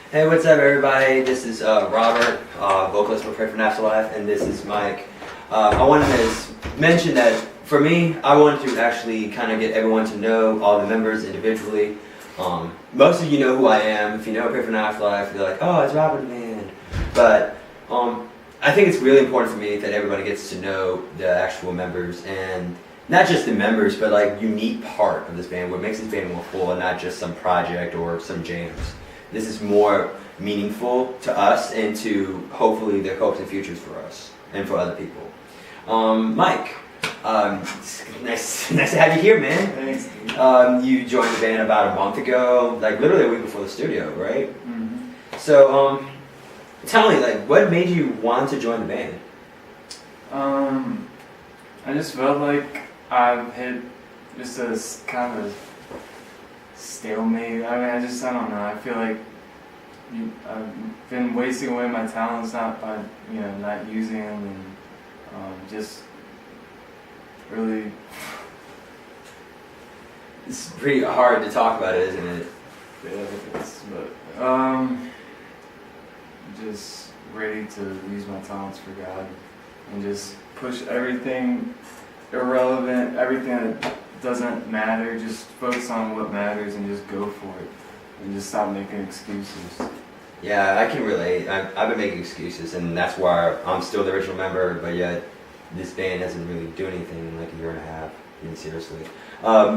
Hey, what's up, everybody? This is Robert, vocalist for Afterlife, and this is Mike. I wanted to mention that for me, I wanted to actually kind of get everyone to know all the members individually. Most of you know who I am. If you know Afterlife, you're like, oh, it's Robert, man. But I think it's really important for me that everybody gets to know the actual members, and not just the members, but like unique part of this band, what makes this band more full, and not just some project or some jams. This is more meaningful to us and to hopefully their hopes and futures for us and for other people. Mike, nice to have you here, man. Thanks. You joined the band about a month ago, like literally a week before the studio, right? Mm-hmm. So, tell me, like, what made you want to join the band? I just felt like I've hit just a kind of stalemate. I don't know. I feel like I've been wasting away my talents, not using them, and just really. It's pretty hard to talk about it, isn't it? Just ready to use my talents for God and just push everything irrelevant, everything that doesn't matter, just focus on what matters and just go for it and just stop making excuses. Yeah, I can relate. I've been making excuses, and that's why I'm still the original member, but yet this band hasn't really done anything in like a year and a half, even seriously.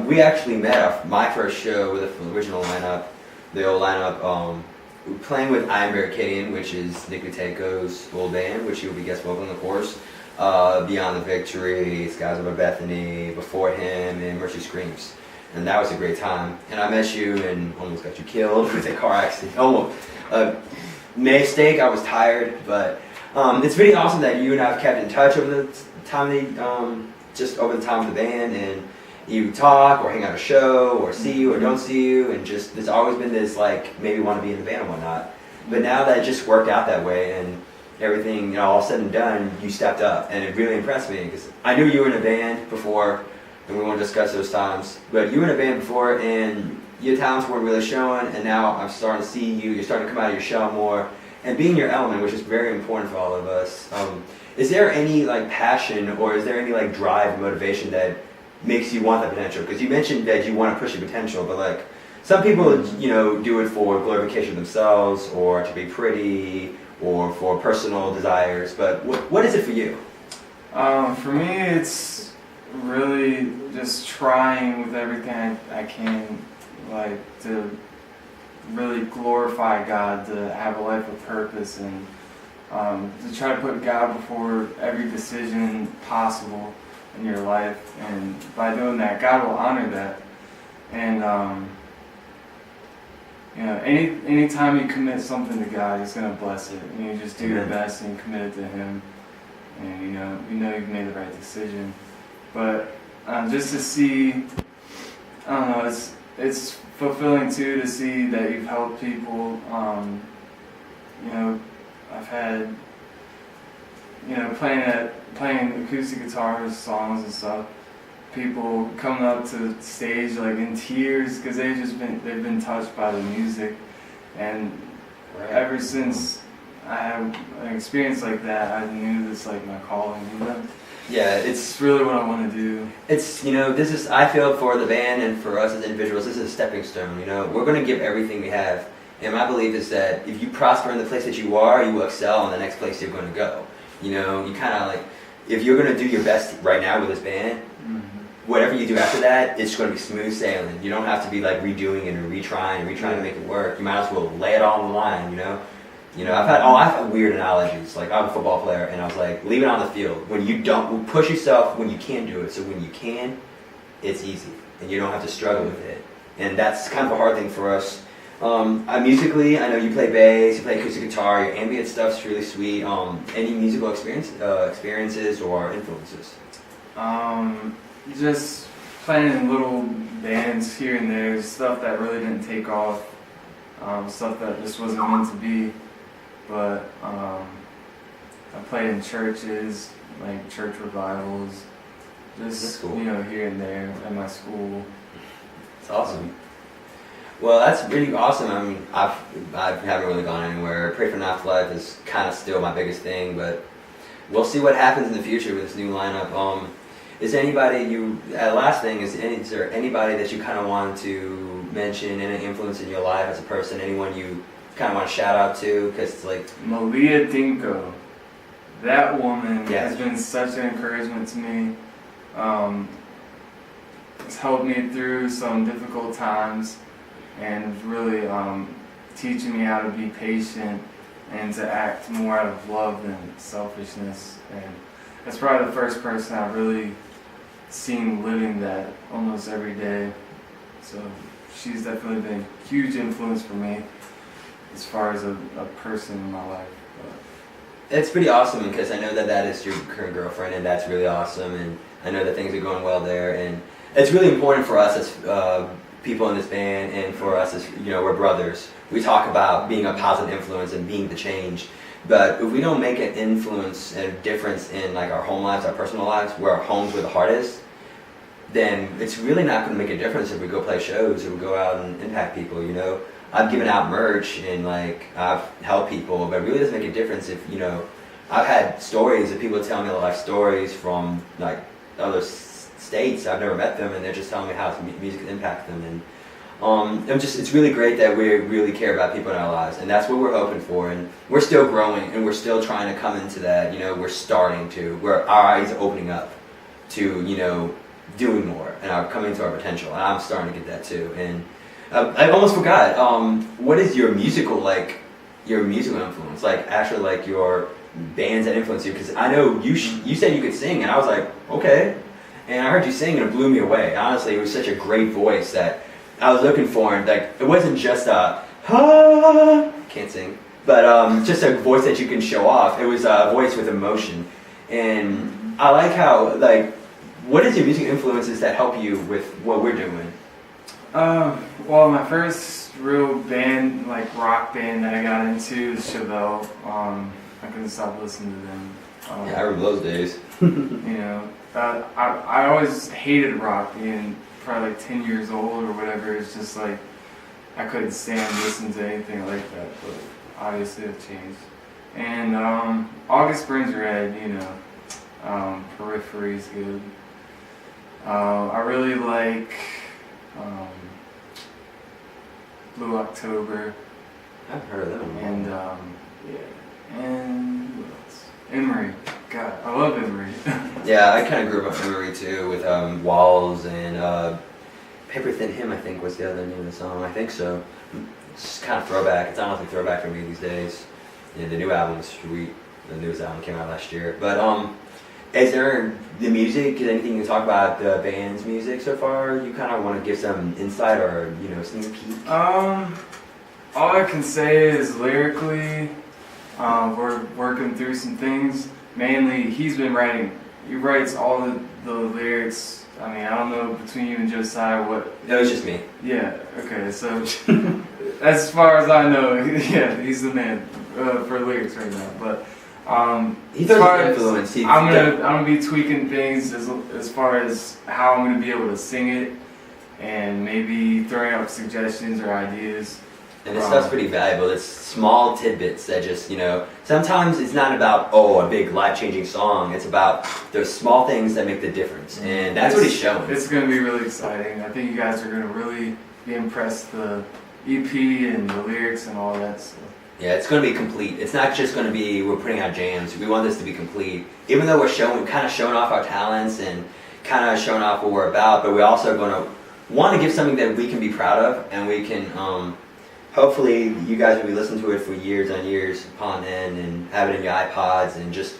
We actually met my first show with the original lineup, the old lineup, playing with I Am Barricadian, which is Nick Mateko's old band, which he will be guest vocaling, of course. Beyond the Victory, Skies Over Bethany, before him, and Mercy Screams. And that was a great time. And I met you and almost got you killed with a car accident. Almost. Mistake, I was tired, but it's really awesome that you and I have kept in touch over the time over the time of the band, and you talk or hang out at a show or see you or don't see you, and just there's always been this like maybe want to be in the band and whatnot. But now that it just worked out that way and everything, all said and done, you stepped up, and it really impressed me because I knew you were in a band before, and we won't discuss those times. But you were in a band before, and your talents weren't really showing, and now I'm starting to see you. You're starting to come out of your shell more and be in your element, which is very important for all of us. Is there any like passion, or is there any like drive, motivation that makes you want that potential? Because you mentioned that you want to push your potential, but like some people, do it for glorification of themselves, or to be pretty, or for personal desires, but what is it for you? For me, it's really just trying with everything I can, like to really glorify God, to have a life of purpose, and to try to put God before every decision possible in your life. And by doing that, God will honor that. And anytime you commit something to God, He's gonna bless it. And you just do your best and commit it to Him, and you know you've made the right decision. But just to see, I don't know, it's fulfilling too to see that you've helped people. I've had playing acoustic guitars, songs and stuff. People coming up to the stage like in tears because they've been touched by the music, and ever since I had an experience like that, I knew this like my calling. Yeah, it's really what I want to do. It's this is, I feel, for the band and for us as individuals, this is a stepping stone. We're going to give everything we have, and my belief is that if you prosper in the place that you are, you will excel in the next place you're going to go. You kind of like, if you're going to do your best right now with this band, whatever you do after that, it's going to be smooth sailing. You don't have to be like redoing it and retrying to make it work. You might as well lay it all on the line. I've had weird analogies. Like, I'm a football player, and I was like, leave it on the field. When you don't, push yourself when you can do it. So when you can, it's easy, and you don't have to struggle with it. And that's kind of a hard thing for us. Musically, I know you play bass, you play acoustic guitar, your ambient stuff's really sweet. Any musical experiences or influences? Just playing in little bands here and there, stuff that really didn't take off, stuff that just wasn't meant to be. But I played in churches, like church revivals, just cool. Here and there at my school. It's awesome. Well, that's really awesome. I mean, I haven't really gone anywhere. Pray for an Afterlife is kind of still my biggest thing, but we'll see what happens in the future with this new lineup. Is anybody last thing is there anybody that you kind of want to mention, any influence in your life as a person? Anyone you kind of want to shout out to? Because it's like Malia Dinko. That woman Yes. has been such an encouragement to me. It's helped me through some difficult times and really teaching me how to be patient and to act more out of love than selfishness. And that's probably the first person I've really seen living that almost every day. So she's definitely been a huge influence for me as far as a person in my life. it's pretty awesome because I know that is your current girlfriend, and that's really awesome. And I know that things are going well there, and it's really important for us as people in this band, and for us as we're brothers. We talk about being a positive influence and being the change. But if we don't make an influence and a difference in like our home lives, our personal lives, where our home's where the heart is, then it's really not going to make a difference if we go play shows or we go out and impact people. I've given out merch and like I've helped people, but it really doesn't make a difference if I've had stories of people telling me life stories from like other states. I've never met them, and they're just telling me how music impacts them. And it's really great that we really care about people in our lives, and that's what we're hoping for. And we're still growing, and we're still trying to come into that. We're starting to, where our eyes are opening up to doing more, and are coming to our potential. And I'm starting to get that too. And I almost forgot. What is your musical influence? Like actually, like your bands that influence you? Because I know you said you could sing, and I was like, okay. And I heard you sing, and it blew me away. Honestly, it was such a great voice that I was looking for, and like it wasn't just can't sing, but just a voice that you can show off. It was a voice with emotion, and I like how what is your music influences that help you with what we're doing? Well, my first real band, like rock band that I got into is Chevelle. I couldn't stop listening to them. Yeah, I remember those days. I always hated rock, being probably like 10 years old or whatever. It's just like I couldn't stand listening to anything like that, but obviously it changed. And August Burns Red, Periphery's good. I really like Blue October. I've heard of them. And and what else? Emery. God, I love Emery. Yeah, I kind of grew up with Emery too, with Walls and Paper Thin Hymn, I think was the other name of the song. I think so. It's kind of throwback. It's honestly throwback for me these days. The new album is sweet. The newest album came out last year. But is there the music? Is anything you can talk about the band's music so far? You kind of want to give some insight or sneak peek? All I can say is lyrically, we're working through some things. Mainly, he's been writing. He writes all the lyrics. I mean, I don't know between you and Josiah what. No, it's just me. Yeah. Okay. So, as far as I know, yeah, he's the man for lyrics right now. But He's as far influence. as I'm gonna be tweaking things as far as how I'm gonna be able to sing it, and maybe throwing out suggestions or ideas. And this stuff's pretty valuable. It's small tidbits that just, sometimes it's not about, a big life-changing song. It's about those small things that make the difference. And that's what he's showing. It's going to be really exciting. I think you guys are going to really be impressed with the EP and the lyrics and all that stuff. Yeah, it's going to be complete. It's not just going to be, we're putting out jams. We want this to be complete. Even though we're kind of showing off our talents and kind of showing off what we're about, but we're also going to want to give something that we can be proud of, and we can... hopefully you guys will be listening to it for years on years upon end and have it in your iPods and just,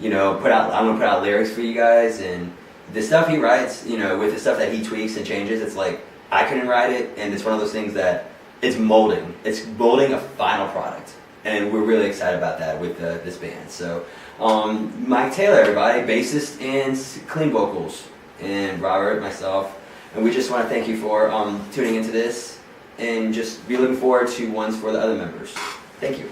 I'm going to put out lyrics for you guys, and the stuff he writes, with the stuff that he tweaks and changes, it's like, I couldn't write it, and it's one of those things that it's molding. It's molding a final product, and we're really excited about that with this band. So, Mike Taylor, everybody, bassist and clean vocals, and Robert, myself, and we just want to thank you for tuning into this. And just be looking forward to ones for the other members. Thank you.